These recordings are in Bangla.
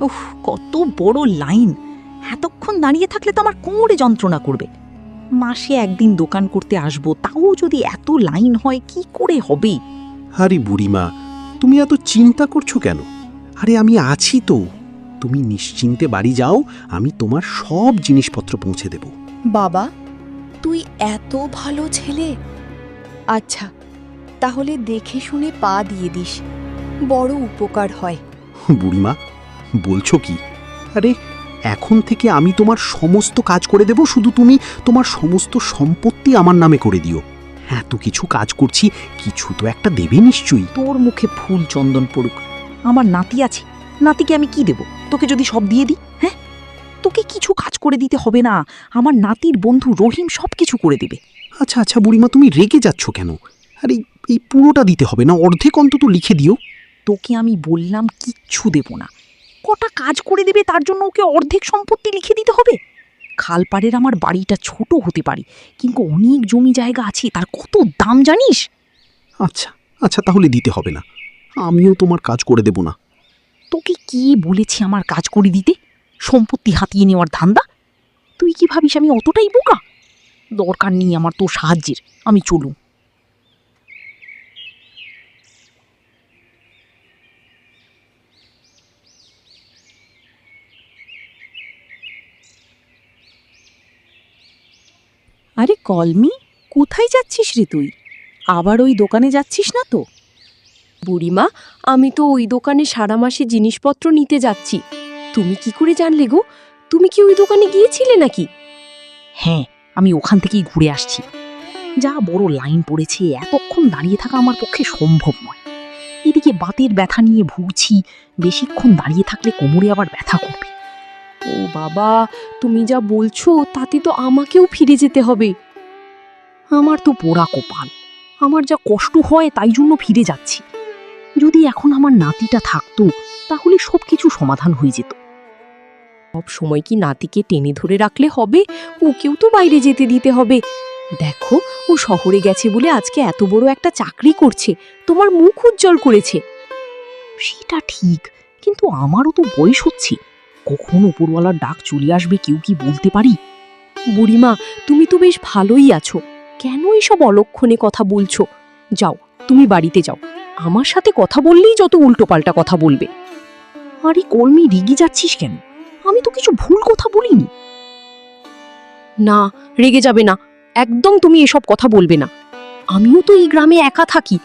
উফ, কত বড় লাইন! এতক্ষণ দাঁড়িয়ে থাকলে তো আমার কোমরে যন্ত্রণা করবে। মাসে একদিন দোকান করতে আসবো, তাও যদি এত লাইন হয় কি করে হবে? আরে বুড়িমা, তুমি এত চিন্তা করছো কেন? আরে আমি আছি তো। তুমি নিশ্চিন্তে বাড়ি যাও, আমি তোমার সব জিনিসপত্র পৌঁছে দেব। বাবা, তুই এত ভালো ছেলে। আচ্ছা, তাহলে দেখে শুনে পা দিয়ে দিস, বড় উপকার হয়। বুড়িমা, বলছো কি? আরে এখন থেকে আমি তোমার সমস্ত কাজ করে দেব, শুধু তুমি তোমার সমস্ত সম্পত্তি আমার নামে করে দিও। এত কিছু কাজ করছি, কিছু তো একটা দেবে নিশ্চয়ই। তোর মুখে ফুল চন্দন পড়ুক। আমার নাতি আছে, নাতিকে আমি কি দেব? তোকে যদি সব দিয়ে দিই, হ্যাঁ? তোকে কিছু কাজ করে দিতে হবে না, আমার নাতির বন্ধু রহিম সব কিছু করে দেবে। আচ্ছা আচ্ছা বুড়িমা, তুমি রেগে যাচ্ছ কেন? আরে এই পুরোটা দিতে হবে না, অর্ধেক অন্তত লিখে দিও। তোকে আমি বললাম কিচ্ছু দেব না। কটা কাজ করে দেবে তার জন্য ওকে অর্ধেক সম্পত্তি লিখে দিতে হবে? খালপাড়ের আমার বাড়িটা ছোট হতে পারে, কিন্তু অনেক জমি জায়গা আছে, তার কত দাম জানিস? আচ্ছা আচ্ছা, তাহলে দিতে হবে না, আমিও তোমার কাজ করে দেব না। তোকে কি বলেছি আমার কাজ করে দিতে? সম্পত্তি হাতিয়ে নেওয়ার ধান্দা? তুই কি ভাবিস আমি অতটাই বোকা? দরকার নেই আমার তোর সাহায্যের, আমি চলুম। আরে কলমি, কোথায় যাচ্ছিস রে তুই? আবার ওই দোকানে যাচ্ছিস না তো? বুড়িমা, আমি তো ওই দোকানে সারা মাসে জিনিসপত্র নিতে যাচ্ছি। তুমি কি করে জানলে গো? তুমি কি ওই দোকানে গিয়েছিলে নাকি? হ্যাঁ, আমি ওখান থেকেই ঘুরে আসছি। যা বড় লাইন পড়েছে, এতক্ষণ দাঁড়িয়ে থাকা আমার পক্ষে সম্ভব নয়। এদিকে বাতের ব্যথা নিয়ে ভুগছি, বেশিক্ষণ দাঁড়িয়ে থাকলে কোমরে আবার ব্যথা করবে। ও বাবা, তুমি যা বলছো তাতে তো আমাকেও ফিরে যেতে হবে। আমার তো পোড়া কপাল, আমার যা কষ্ট হয় তাই জন্য ফিরে যাচ্ছি। যদি এখন আমার নাতিটা থাকতো, তাহলে সবকিছু সমাধান হয়ে যেত। সব সময় কি নাতিকে টেনে ধরে রাখলে হবে? ওকেও তো বাইরে যেতে দিতে হবে। দেখো, ও শহরে গেছে বলে আজকে এত বড় একটা চাকরি করছে, তোমার মুখ উজ্জ্বল করেছে। সেটা ঠিক, কিন্তু আমারও তো বয়স হচ্ছে, কখন উপরওয়ালার ডাক চলে আসবে কেউ কি বলতে পারি? বুড়িমা, তুমি তো বেশ ভালোই আছো, কেন এইসব অলক্ষণে কথা বলছো? যাও, তুমি বাড়িতে যাও। আমার সাথে কথা বললেই যত উল্টোপাল্টা কথা বলবে। আরে কলমি, রেগে যাচ্ছিস কেন? আমি তো কিছু ভুল কথা বলিনি। না, রেগে যাবে না, একদম তুমি এসব কথা বলবে না। আমিও তো এই গ্রামে একা থাকি।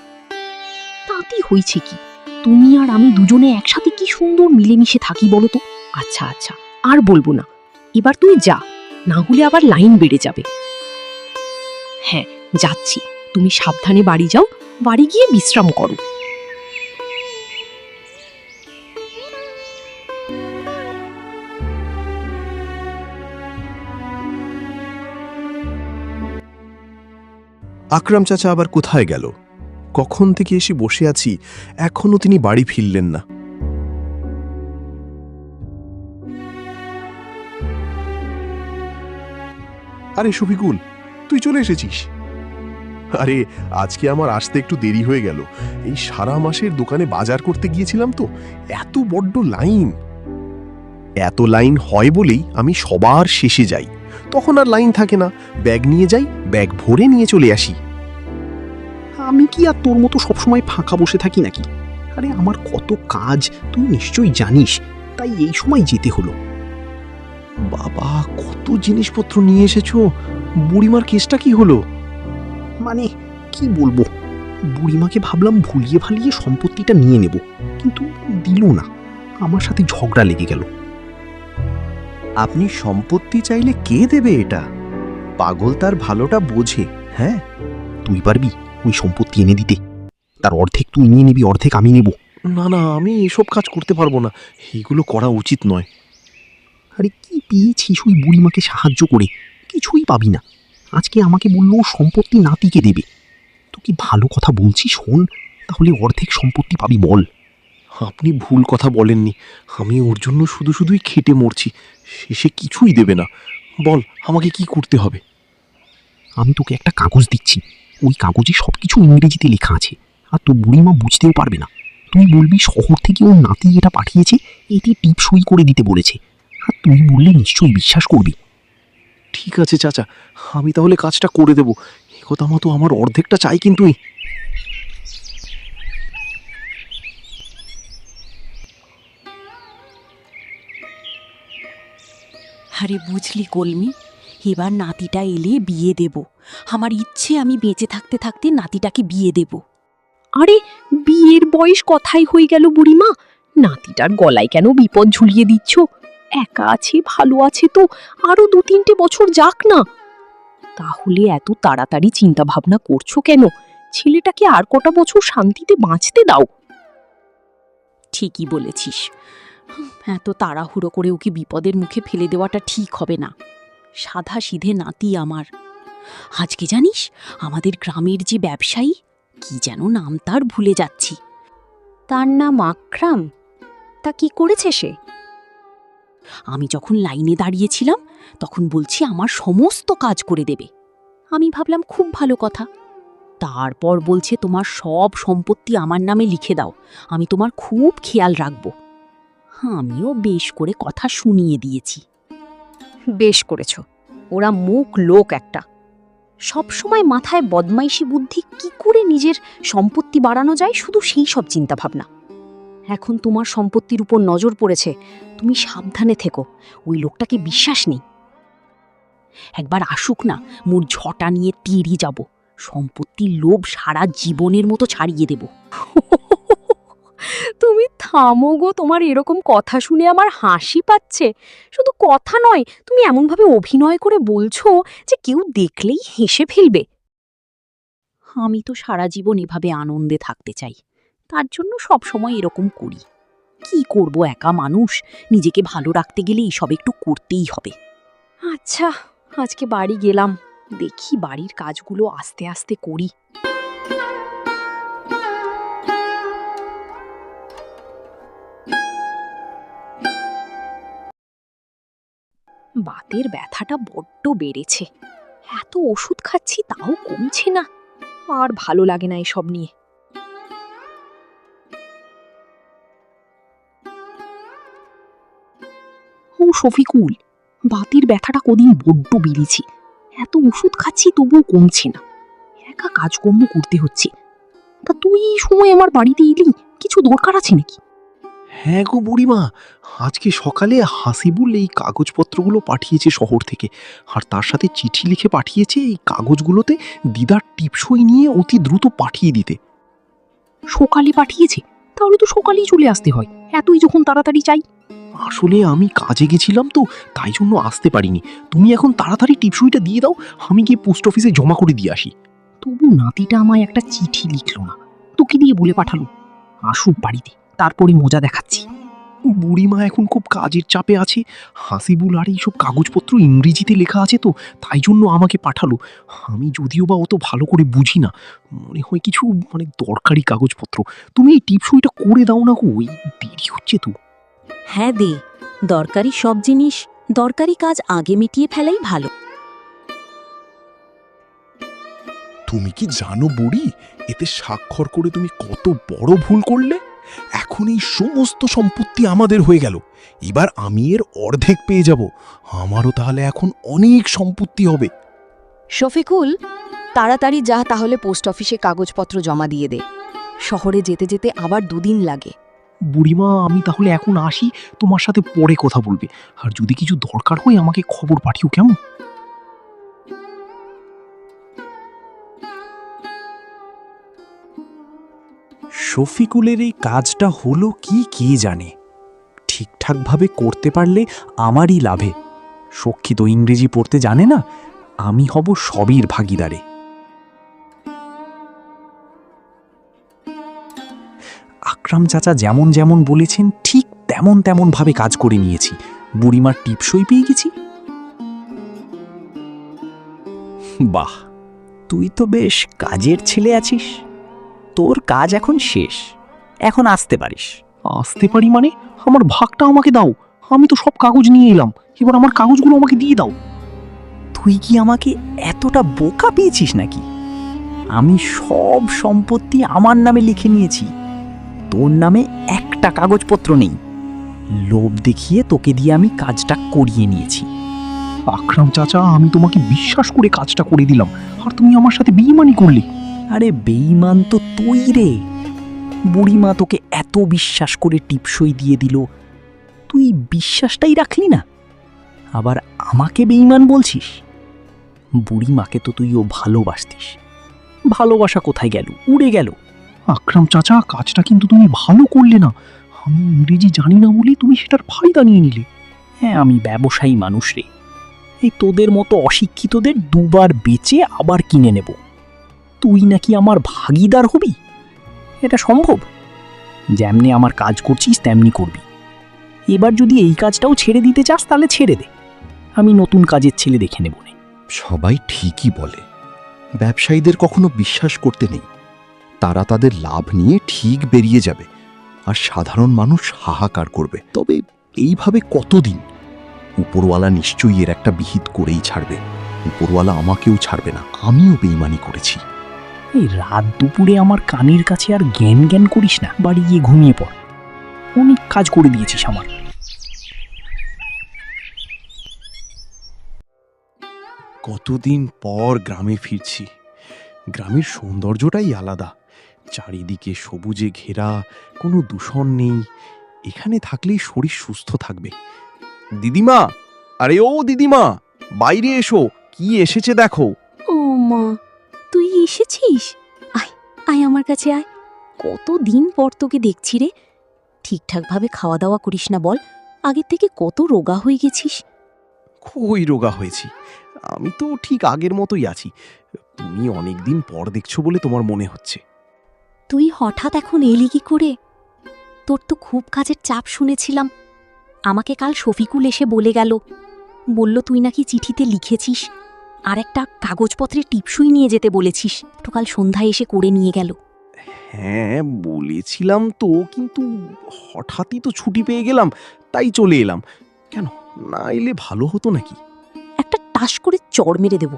তাতেই হয়েছে কি, তুমি আর আমি দুজনে একসাথে কি সুন্দর মিলেমিশে থাকি বলো তো। আচ্ছা আচ্ছা, আর বলবো না, এবার তুই যা, না হলে আবার লাইন বেড়ে যাবে। হ্যাঁ, যাচ্ছি, তুমি সাবধানে বাড়ি যাও, বাড়ি গিয়ে বিশ্রাম করো। আকরাম চাচা আবার কোথায় গেল? কখন থেকে এসে বসে আছি, এখনো তিনি বাড়ি ফিরলেন না। আরে শফিকুল, তুই চলে এসেছিস? আরে আজকে আমার আসতে একটু দেরি হয়ে গেল। এই সারা মাসের দোকানে বাজার করতে গিয়েছিলাম তো, এত বড্ড লাইন। এত লাইন হয় বলেই আমি সবার শেষে যাই, তখন আর লাইন থাকে না। ব্যাগ নিয়ে যাই, ব্যাগ ভরে নিয়ে চলে আসি। আমি কি আর তোর মতো সবসময় ফাঁকা বসে থাকি নাকি? আরে আমার কত কাজ তুই নিশ্চয়ই জানিস, তাই এই সময় যেতে হলো। বাবা, কত জিনিসপত্র নিয়ে এসেছো। বুড়িমার কেসটা কি হলো? মানে কি বলবো, বুড়িমাকে ভাবলাম ভুলিয়ে ভালিয়ে সম্পত্তিটা নিয়ে নেব, কিন্তু দিল না। আমার সাথে ঝগড়া লেগে গেল। আপনি সম্পত্তি চাইলে কে দেবে? এটা পাগল তার ভালোটা বোঝে। হ্যাঁ, তুই পারবি ওই সম্পত্তি এনে দিতে? তার অর্ধেক তুই নিয়ে নিবি, অর্ধেক আমি নেব। না না, আমি এসব কাজ করতে পারবো না, এইগুলো করা উচিত নয়। আরে কি পেয়েছিস ওই বুড়িমাকে সাহায্য করে? কিছুই পাবি না। আজকে আমাকে বললো সম্পত্তি নাতিকে দেবে। তো কি ভালো কথা বলছি, শোন, তাহলে অর্ধেক সম্পত্তি পাবি, বল। আপনি ভুল কথা বলেননি, আমি ওর জন্য শুধু শুধুই খেটে মরছি, শেষে কিছুই দেবে না। বল, আমাকে কি করতে হবে? আমি তোকে একটা কাগজ দিচ্ছি, ওই কাগজে সবকিছু ইংরেজিতে লেখা আছে, আর তোর বুড়িমা বুঝতেও পারবে না। তুই বলবি শহর থেকে ওর নাতি এটা পাঠিয়েছে, এতে টিপ সই করে দিতে বলেছে, আর তুই বললে নিশ্চয়ই বিশ্বাস করবি। ঠিক আছে চাচা, আমি তাহলে কাজটা করে দেব। এ কথা মতো আমার অর্ধেকটা চাই কিন্তু। আরে বুঝলি কলমি, এবার নাতিটা এলে বিয়ে দেব। আমার ইচ্ছে আমি বেঁচে থাকতে থাকতে নাতিটাকে বিয়ে দেব। আরে বিয়ের বয়স কথাই হয়ে গেল বুড়িমা, নাতিটার গলায় কেন বিপদ ঝুলিয়ে দিচ্ছ? একা আছে, ভালো আছে তো, আরো 2-3টে বছর যাক না। তাহলে এত তাড়াতাড়ি চিন্তা ভাবনা করছো কেন? ছেলেটাকে আর কটা বছর শান্তিতে বাঁচতে দাও। ঠিকই বলেছিস, এত তাড়াহুড়ো করে ওকে বিপদের মুখে ফেলে দেওয়াটা ঠিক হবে না। সাধা সিধে নাতি আমার। আজকে জানিস আমাদের গ্রামের যে ব্যবসায়ী, কি যেন নাম তার ভুলে যাচ্ছি। তার নাম আকরাম? তা কি করেছে সে? আমি যখন লাইনে দাঁড়িয়েছিলাম তখন বলছি আমার সমস্ত কাজ করে দেবে। আমি ভাবলাম খুব ভালো কথা। তারপর বলছে তোমার সব সম্পত্তি আমার নামে লিখে দাও, আমি তোমার খুব খেয়াল রাখব। আমিও বেশ করে কথা শুনিয়ে দিয়েছি। বেশ করেছ, ওরা মুখ লোক একটা। সব সময় মাথায় বদমাইশি বুদ্ধি, কি করে নিজের সম্পত্তি বাড়ানো যায় শুধু সেই সব চিন্তা ভাবনা। এখন তোমার সম্পত্তির উপর নজর পড়েছে, তুমি সাবধানে থেকো, ওই লোকটাকে বিশ্বাস নেই। একবার আসুক না, মোর ঝটা নিয়ে তীরই যাব। সম্পত্তির লোভ সারা জীবনের মতো ছাড়িয়ে দেব। তুমি থামো গো, তোমার এরকম কথা শুনে আমার হাসি পাচ্ছে। শুধু কথা নয়, তুমি এমনভাবে অভিনয় করে বলছো যে কেউ দেখলেই হেসে ফেলবে। আমি তো সারা জীবন এভাবে আনন্দে থাকতে চাই, তার জন্য সব সময় এরকম করি। কি করব, একা মানুষ, নিজেকে ভালো রাখতে গেলে এইসব একটু করতেই হবে। আচ্ছা, আজকে বাড়ি গেলাম, দেখি বাড়ির কাজগুলো আস্তে আস্তে করি। বাতের ব্যথাটা বড্ড বেড়েছে, এত ওষুধ খাচ্ছি তাও কমছে না। আর ভালো লাগে না এসব নিয়ে। ও শফিকুল, বাতের ব্যথাটা কদিন বড্ড বেড়েছে, এত ওষুধ খাচ্ছি তবুও কমছে না, একা কাজকর্ম করতে হচ্ছে। তা তুই এই সময় আমার বাড়িতে এলি, কিছু দরকার আছে নাকি? হ্যাঁ গো বুড়িমা, আজকে সকালে হাসিবুল এই কাগজপত্রগুলো পাঠিয়েছে শহর থেকে, আর তার সাথে চিঠি লিখে পাঠিয়েছে এই কাগজগুলোতে দিদার টিপসই নিয়ে অতি দ্রুত পাঠিয়ে দিতে। সকালে পাঠিয়েছে? তাহলে তো সকালেই চলে আসতে হয়, এতই যখন তাড়াতাড়ি চাই। আসলে আমি কাজে গেছিলাম তো, তাই জন্য আসতে পারিনি। তুমি এখন তাড়াতাড়ি টিপসইটা দিয়ে দাও, আমি গিয়ে পোস্ট অফিসে জমা করে দিয়ে আসি। তবু নাতিটা আমায় একটা চিঠি লিখলো না, তোকে দিয়ে বলে পাঠালো। আসুক বাড়িতে, তারপরে মজা দেখাচ্ছি। বুড়িমা এখন খুব কাজের চাপে আছে, হাসিবুল আর এইসব কাগজপত্র ইংরেজিতে লেখা আছে তো, তাই জন্য আমাকে পাঠালো। আমি যদিও বা অত ভালো করে বুঝি না, মনে হয় কিছু দরকারি কাগজপত্র। তুমি এই টিপসইটা করে দাও না গো, ওই দেরি হচ্ছে তো। হ্যাঁ দে, দরকারি সব জিনিস, দরকারি কাজ আগে মিটিয়ে ফেলাই ভালো। তুমি কি জানো বুড়ি, এতে স্বাক্ষর করে তুমি কত বড় ভুল করলে? এখন এই সমস্ত সম্পত্তি আমাদের হয়ে গেল, এবার আমি এর অর্ধেক পেয়ে যাব। আমারও তাহলে এখন অনেক সম্পত্তি হবে। শফিকুল, তাড়াতাড়ি যা, তাহলে পোস্ট অফিসে কাগজপত্র জমা দিয়ে দে। শহরে যেতে যেতে আবার 2 দিন লাগে। বুড়িমা, আমি তাহলে এখন আসি, তোমার সাথে পরে কথা বলবে। আর যদি কিছু দরকার হয় আমাকে খবর পাঠিও, কেমন? শফিকুলের এই কাজটা হলো কি কে জানে। ঠিকঠাকভাবে করতে পারলে আমারই লাভে। সক্ষী তো ইংরেজি পড়তে জানে না, আমি হব সবইর ভাগিদারে। আকরাম চাচা যেমন যেমন বলেছেন ঠিক তেমন তেমন ভাবে কাজ করে নিয়েছি, বুড়িমার টিপসই পেয়ে গেছি। বাহ, তুই তো বেশ কাজের ছেলে আছিস। তোর কাজ এখন শেষ, এখন আসতে পারিস। আসতে পারি মানে? আমার ভাগটা আমাকে দাও, আমি তো সব কাগজ নিয়ে এলাম, এবার আমার কাগজগুলো আমাকে দিয়ে দাও। তুই কি আমাকে এতটা বোকা পেয়েছিস নাকি? আমি সব সম্পত্তি আমার নামে লিখে নিয়েছি, তোর নামে একটা কাগজপত্র নেই। লোভ দেখিয়ে তোকে দিয়ে আমি কাজটা করিয়ে নিয়েছি। আকরাম চাচা, আমি তোমাকে বিশ্বাস করে কাজটা করে দিলাম, আর তুমি আমার সাথে বেঈমানি করলে। আরে বেঈমান তো তুই রে। বুড়িমা তোকে এত বিশ্বাস করে টিপসই দিয়ে দিল, তুই বিশ্বাসটাই রাখলি না, আবার আমাকে বেঈমান বলছিস? বুড়িমাকে তো তুইও ভালোবাসতিস, ভালোবাসা কোথায় গেল? উড়ে গেল। আকরাম চাচা, কাজটা কিন্তু তুমি ভালো করলে না। আমি ইংরেজি জানি না বলে তুমি সেটার ফায়দা নিয়ে নিলে। হ্যাঁ, আমি ব্যবসায়ী মানুষ রে। এই তোদের মতো অশিক্ষিতদের দুবার বেচে আবার কিনে নেব। তুই নাকি আমার ভাগিদার হবি? এটা সম্ভব? যেমনি আমার কাজ করছিস তেমনি করবি। এবার যদি এই কাজটাও ছেড়ে দিতে চাস তাহলে ছেড়ে দে, আমি নতুন কাজের ছেলে দেখে নেব। সবাই ঠিকই বলে, ব্যবসায়ীদের কখনো বিশ্বাস করতে নেই। তারা তাদের লাভ নিয়ে ঠিক বেরিয়ে যাবে, আর সাধারণ মানুষ হাহাকার করবে। তবে এইভাবে কতদিন? উপরওয়ালা নিশ্চয়ই এর একটা বিহিত করেই ছাড়বে। উপরওয়ালা আমাকেও ছাড়বে না, আমিও বেঈমানি করেছি। এই রাত দুপুরে আমার কানের কাছে আর জ্ঞান জ্ঞান করিস না, বাড়ি গিয়ে ঘুমিয়ে পড়। অনেক কাজ করে দিয়েছিস আমার। কতদিন পর গ্রামে ফিরছি। গ্রামের সৌন্দর্যটাই আলাদা। চারিদিকে সবুজে ঘেরা, কোনো দূষণ নেই। এখানে থাকলেই শরীর সুস্থ থাকবে। দিদিমা, আরে ও দিদিমা, বাইরে এসো, কি এসেছে দেখো। ও মা, তুই এসেছিস? আয় আয় আমার কাছে আয়। কতদিন পর তোকে দেখছি রে। ঠিকঠাকভাবে খাওয়া দাওয়া করিস না বল? আগের থেকে কত রোগা হয়ে গেছিস। কই রোগা হয়েছি, আমি তো ঠিক আগের মতোই আছি। তুমি অনেকদিন পর দেখছো বলে তোমার মনে হচ্ছে। তুই হঠাৎ এখন এলি কি করে? তোর তো খুব কাজের চাপ শুনেছিলাম। আমাকে কাল শফিকুল এসে বলে গেল, বলল তুই নাকি চিঠিতে লিখেছিস আর একটা কাগজপত্রের টিপসই নিয়ে যেতে বলেছিস। তো কাল সন্ধ্যায় এসে করে নিয়ে গেল। হ্যাঁ বলেছিলাম তো, কিন্তু হঠাৎই তো ছুটি পেয়ে গেলাম, তাই চলে এলাম। কেন, না এলে ভালো হতো নাকি? একটা টাস করে চড় মেরে দেব।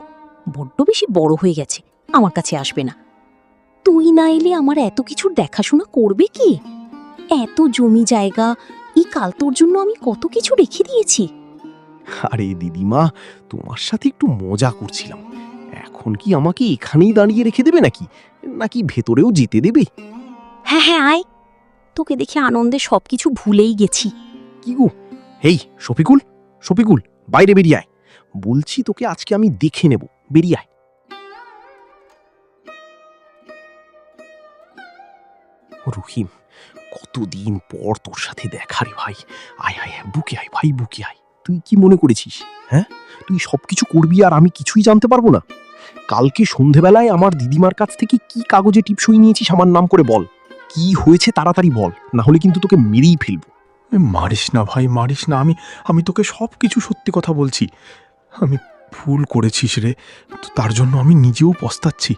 বড্ড বেশি বড় হয়ে গেছে, আমার কাছে আসবে না। তুই না এলে আমার এত কিছুর দেখাশোনা করবে কি? এত জমি জায়গা, এই কাল তোর জন্য আমি কত কিছু রেখে দিয়েছি। আরে দিদিমা, তোমার সাথে একটু মজা করছিলাম। এখন কি আমাকে এখানেই দাঁড়িয়ে রেখে দেবে নাকি, নাকি ভেতরেও যেতে দেবে? হ্যাঁ হ্যাঁ আয়, তোকে দেখে আনন্দে সবকিছু ভুলেই গেছি। কি গো, হেই শফিকুল, শফিকুল, বাইরে বেরিয়ে আয়। বলছি তোকে আজকে আমি দেখে নেব, বেরিয়ে আয়। রহিম, কতদিন পর তোর সাথে দেখা রে ভাই। আয় আয়, বুকে আয় ভাই, বুকে আয়। তুই কি মনে করেছিস, হ্যাঁ, তুই সবকিছু করবি আর আমি কিছুই জানতে পারবো না? কালকে সন্ধেবেলায় আমার দিদিমার কাছ থেকে কি কাগজে টিপসই নিয়েছিস আমার নাম করে বল। কি হয়েছে তাড়াতাড়ি বল, না হলে কিন্তু তোকে মেরেই ফেলবো। মারিস না ভাই, মারিস না। আমি তোকে সব কিছু সত্যি কথা বলছি। আমি ভুল করেছিস রে, তার জন্য আমি নিজেও পস্তাচ্ছি।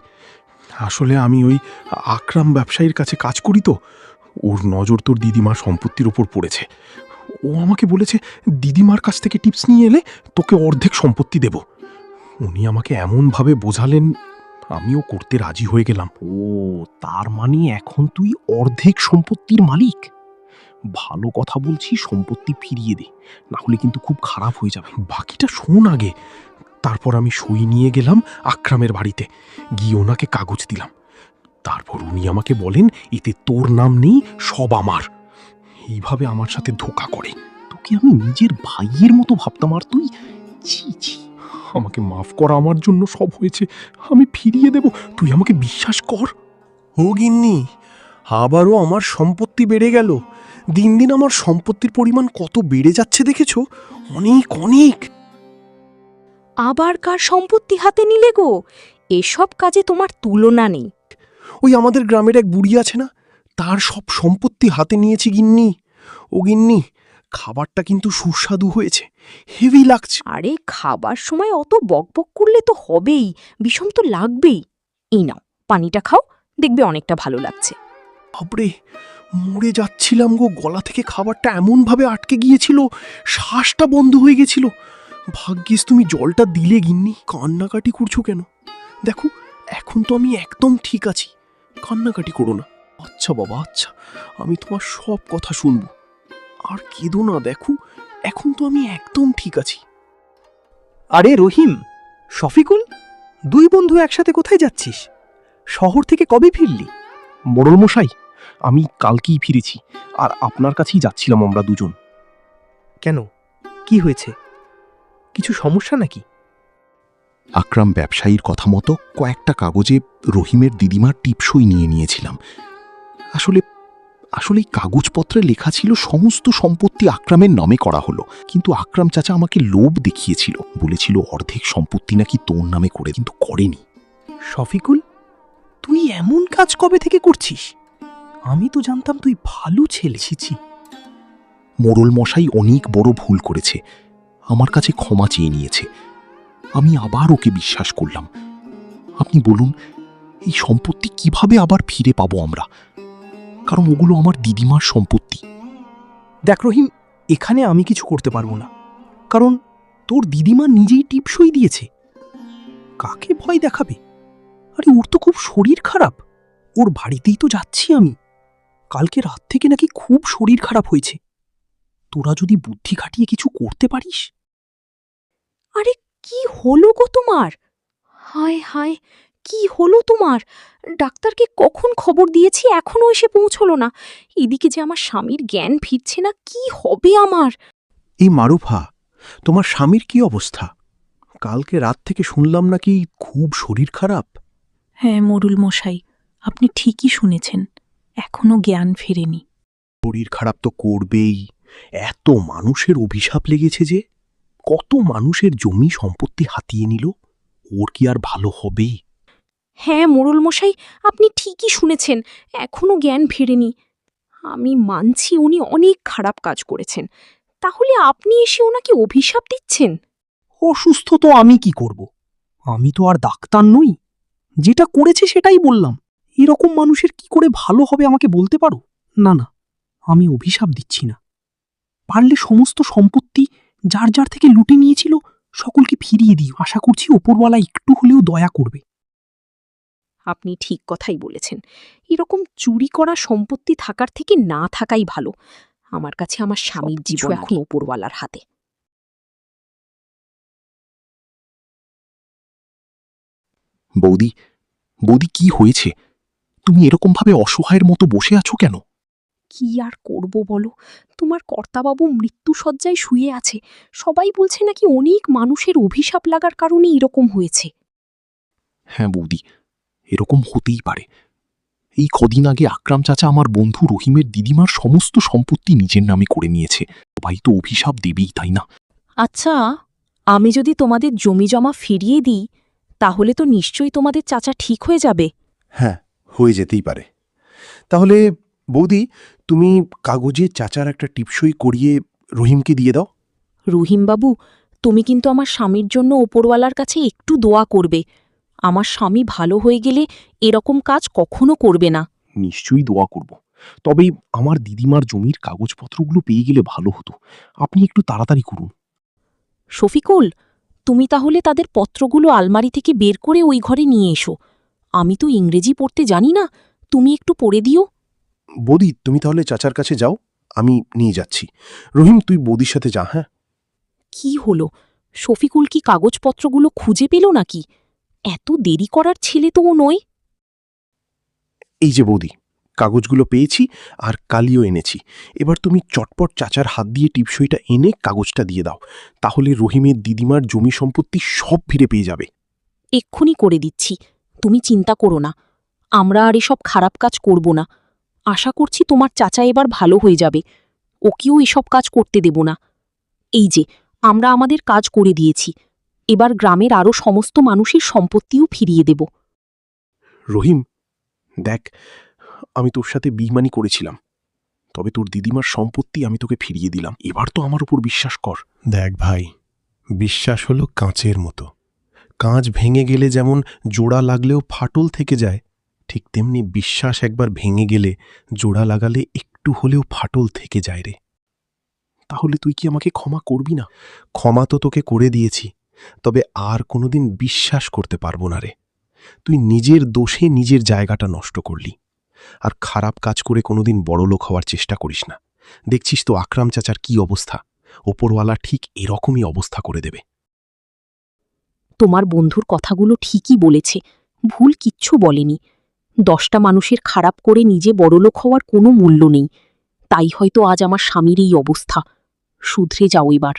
আসলে আমি ওই আকরাম ব্যবসায়ীর কাছে কাজ করি তো, ওর নজর তোর দিদিমার সম্পত্তির ওপর পড়েছে। ও আমাকে বলেছে দিদিমার কাছ থেকে টিপস নিয়ে এলে তোকে অর্ধেক সম্পত্তি দেব। উনি আমাকে এমনভাবে বোঝালেন, আমিও করতে রাজি হয়ে গেলাম। ও, তার মানে এখন তুই অর্ধেক সম্পত্তির মালিক? ভালো কথা বলছি, সম্পত্তি ফিরিয়ে দে, না হলে কিন্তু খুব খারাপ হয়ে যাবে। বাকিটা শোন আগে। তারপর আমি সই নিয়ে গেলাম আকরামের বাড়িতে, গিয়ে ওনাকে কাগজ দিলাম। তারপর উনি আমাকে বলেন এতে তোর নাম নেই, সব আমার। এইভাবে আমার সাথে ধোঁকা করে। তোকে আমি নিজের ভাইয়ের মতো ভাবতাম, আর তুই ছি ছি। আমাকে মাফ কর, আমার জন্য সব হয়েছে, আমি ফিরিয়ে দেব, তুই আমাকে বিশ্বাস কর। ও গিন্নি, আবারও আমার সম্পত্তি বেড়ে গেল। দিন দিন আমার সম্পত্তির পরিমাণ কত বেড়ে যাচ্ছে দেখেছো? অনেক অনেক। আবার কার সম্পত্তি হাতে নিলে গো? এসব কাজে তোমার তুলনা নেই। ওই আমাদের গ্রামের এক বুড়ি আছে না, তার সব সম্পত্তি হাতে নিয়েছি গিন্নি। ও গিন্নি, খাবারটা কিন্তু সুস্বাদু হয়েছে, হেভি লাগছে। আরে খাবার সময় অত বকবক করলে তো হবেই, বিষম তো লাগবেই। এই নাও পানিটা খাও, দেখবে অনেকটা ভালো লাগছে। বাপরে, মরে যাচ্ছিলাম গো। গলা থেকে খাবারটা এমনভাবে আটকে গিয়েছিল, শ্বাসটা বন্ধ হয়ে গেছিল। ভাগ্যিস তুমি জলটা দিলে গিন্নি। কান্নাকাটি করছো কেন? দেখো, এখন তো আমি একদম ঠিক আছি, কান্নাকাটি করো না। আচ্ছা আচ্ছা বাবা, আচ্ছা, আমি তোমার সব কথা শুনবো। আর কেঁদো না, দেখো এখন তো আমি একদম ঠিক আছি। আরে রহিম, শফিকুল, দুই বন্ধু একসাথে কোথায় যাচ্ছিস? শহর থেকে কবে ফিরলি? মোড়ল মশাই, আমি কালকেই ফিরেছি, আর আপনার কাছেই যাচ্ছিলাম আমরা দুজন। কেন, কি হয়েছে? কিছু সমস্যা নাকি? আকরাম ব্যবসায়ীর কথা মতো কয়েকটা কাগজে রহিমের দিদিমার টিপসই নিয়ে নিয়েছিলাম। আসলে আসলে এই কাগজপত্রে লেখা ছিল সমস্ত সম্পত্তি আকরামের নামে করা হলো, কিন্তু আকরাম চাচা আমাকে লোভ দেখিয়েছিল, বলেছিল অর্ধেক সম্পত্তি নাকি তোর নামে করে, কিন্তু করেনি। শফিকুল, তুই এমন কাজ কবে থেকে করছিস? আমি তো জানতাম তুই ভালো ছেলে। ছিছি, মোড়ল মশাই অনেক বড় ভুল করেছে, আমার কাছে ক্ষমা চেয়ে নিয়েছে। আমি আবার ওকে বিশ্বাস করলাম। আপনি বলুন, এই সম্পত্তি কিভাবে আবার ফিরে পাবো আমরা? কারণ ওগুলো আমার দিদিমার সম্পত্তি। দেখ রহিম, এখানে আমি কিছু করতে পারবো না, কারণ তোর দিদিমা নিজেই টিপসই দিয়েছে। কাকে ভয় দেখাবে? আরে ওর তো খুব শরীর খারাপ, ওর বাড়িতেই তো যাচ্ছি আমি। কালকে রাত থেকে নাকি খুব শরীর খারাপ হয়েছে। তোরা যদি বুদ্ধি খাটিয়ে কিছু করতে পারিস। আরে কি হলো গো তোমার? হায় হায়, কি হলো তোমার? ডাক্তারকে কখন খবর দিয়েছি, এখনো এসে পৌঁছলো না। এদিকে যে আমার স্বামীর জ্ঞান ফিরছে না, কি হবে আমার? এই মারুফা, তোমার স্বামীর কি অবস্থা? কালকে রাত থেকে শুনলাম নাকি খুব শরীর খারাপ। হ্যাঁ মোড়ল মশাই, আপনি ঠিকই শুনেছেন, এখনো জ্ঞান ফেরেনি। শরীর খারাপ তো করবেই, এত মানুষের অভিশাপ লেগেছে যে। কত মানুষের জমি সম্পত্তি হাতিয়ে নিল, ওর কি আর ভালো হবে? হ্যাঁ মোড়ল মশাই, আপনি ঠিকই শুনেছেন, এখনো জ্ঞান ফেরেনি। আমি মানছি উনি অনেক খারাপ কাজ করেছেন, তাহলে আপনি এসে ওনাকে অভিশাপ দিচ্ছেন? অসুস্থ তো আমি কি করব? আমি তো আর ডাক্তার নই। যেটা করেছে সেটাই বললাম। এরকম মানুষের কি করে ভালো হবে আমাকে বলতে পারো? না না, আমি অভিশাপ দিচ্ছি না। পারলে সমস্ত সম্পত্তি যার যার থেকে লুটে নিয়েছিল সকলকে ফিরিয়ে দিও। আশা করছি ওপরওয়ালা একটু হলেও দয়া করবে। আপনি ঠিক কথাই বলেছেন, এরকম চুরি করা সম্পত্তি থাকার থেকে না থাকাই ভালো। আমার কাছে আমার স্বামীর জীবন এখন ওপরওয়ালার হাতে। বৌদি, বৌদি, কি হয়েছে? তুমি এরকমভাবে অসহায়ের মতো বসে আছো কেন? কি আর করব বলো, তোমার কর্তাবাবু মৃত্যুশয্যায় শুয়ে আছে। সবাই বলছে নাকি অনেক মানুষের অভিশাপ লাগার কারণে এরকম হয়েছে। হ্যাঁ বৌদি, এরকম হতেই পারে। এই কদিন আগে আকরাম চাচা আমার বন্ধু রহিমের দিদিমার সমস্ত সম্পত্তি নিজের নামে করে নিয়েছে। সবাই তো অভিশাপ দেবেই, তাই না? আচ্ছা, আমি যদি তোমাদের জমি জমা ফিরিয়ে দিই, তাহলে তো নিশ্চয়ই তোমাদের চাচা ঠিক হয়ে যাবে। হ্যাঁ, হয়ে যেতেই পারে। তাহলে বৌদি, তুমি কাগজে চাচার একটা টিপসই করিয়ে রহিমকে দিয়ে দাও। রহিমবাবু, তুমি কিন্তু আমার স্বামীর জন্য ওপরওয়ালার কাছে একটু দোয়া করবে। আমার স্বামী ভালো হয়ে গেলে এরকম কাজ কখনো করবে না। নিশ্চয়ই দোয়া করব। তবে আমার দিদিমার জমির কাগজপত্রগুলো পেয়ে গেলে ভালো হতো। আপনি একটু তাড়াতাড়ি করুন। শফিকুল, তুমি তাহলে তাদের পত্রগুলো আলমারি থেকে বের করে ওই ঘরে নিয়ে এসো। আমি তো ইংরেজি পড়তে জানি না, তুমি একটু পড়ে দিও। বৌদি, তুমি তাহলে চাচার কাছে যাও, আমি নিয়ে যাচ্ছি। রহিম, তুই বৌদির সাথে যা। হ্যাঁ, কি হলো, শফিকুল কি কাগজপত্রগুলো খুঁজে পেল নাকি? এত দেরি করার ছেলে তো ও নয়। এই যে বৌদি, কাগজগুলো পেয়েছি আর কালিও এনেছি। এবার তুমি চটপট চাচার হাত দিয়ে টিপসইটা এনে কাগজটা দিয়ে দাও, তাহলে রহিমের দিদিমার জমি সম্পত্তি সব ফিরে পেয়ে যাবে। এক্ষুনি করে দিচ্ছি, তুমি চিন্তা করো না। আমরা আর এসব খারাপ কাজ করব না। আশা করছি তোমার চাচা এবার ভালো হয়ে যাবে, ওকেও এসব কাজ করতে দেব না। এই যে, আমরা আমাদের কাজ করে দিয়েছি, এবার গ্রামের আরও সমস্ত মানুষের সম্পত্তিও ফিরিয়ে দেব। রহিম, দেখ, আমি তোর সাথে বেইমানি করেছিলাম, তবে তোর দিদিমার সম্পত্তি আমি তোকে ফিরিয়ে দিলাম। এবার তো আমার উপর বিশ্বাস কর। দেখ ভাই, বিশ্বাস হলো কাঁচের মতো। কাঁচ ভেঙে গেলে যেমন জোড়া লাগলেও ফাটল থেকে যায়, ঠিক তেমনি বিশ্বাস একবার ভেঙে গেলে জোড়া লাগালে একটু হলেও ফাটল থেকে যায় রে। তাহলে তুই কি আমাকে ক্ষমা করবি না? ক্ষমা তো তোকে করে দিয়েছি, তবে আর কোনোদিন বিশ্বাস করতে পারবো না রে। তুই নিজের দোষে নিজের জায়গাটা নষ্ট করলি। আর খারাপ কাজ করে কোনোদিন বড়লোক হওয়ার চেষ্টা করিস না। দেখছিস তো আকরাম চাচার কি অবস্থা, ওপরওয়ালা ঠিক এরকমই অবস্থা করে দেবে। তোমার বন্ধুর কথাগুলো ঠিকই বলেছে, ভুল কিচ্ছু বলেনি। 10টা মানুষের খারাপ করে নিজে বড়লোক হওয়ার কোনো মূল্য নেই। তাই হয়তো আজ আমার স্বামীর এই অবস্থা। শুধরে যাও এবার।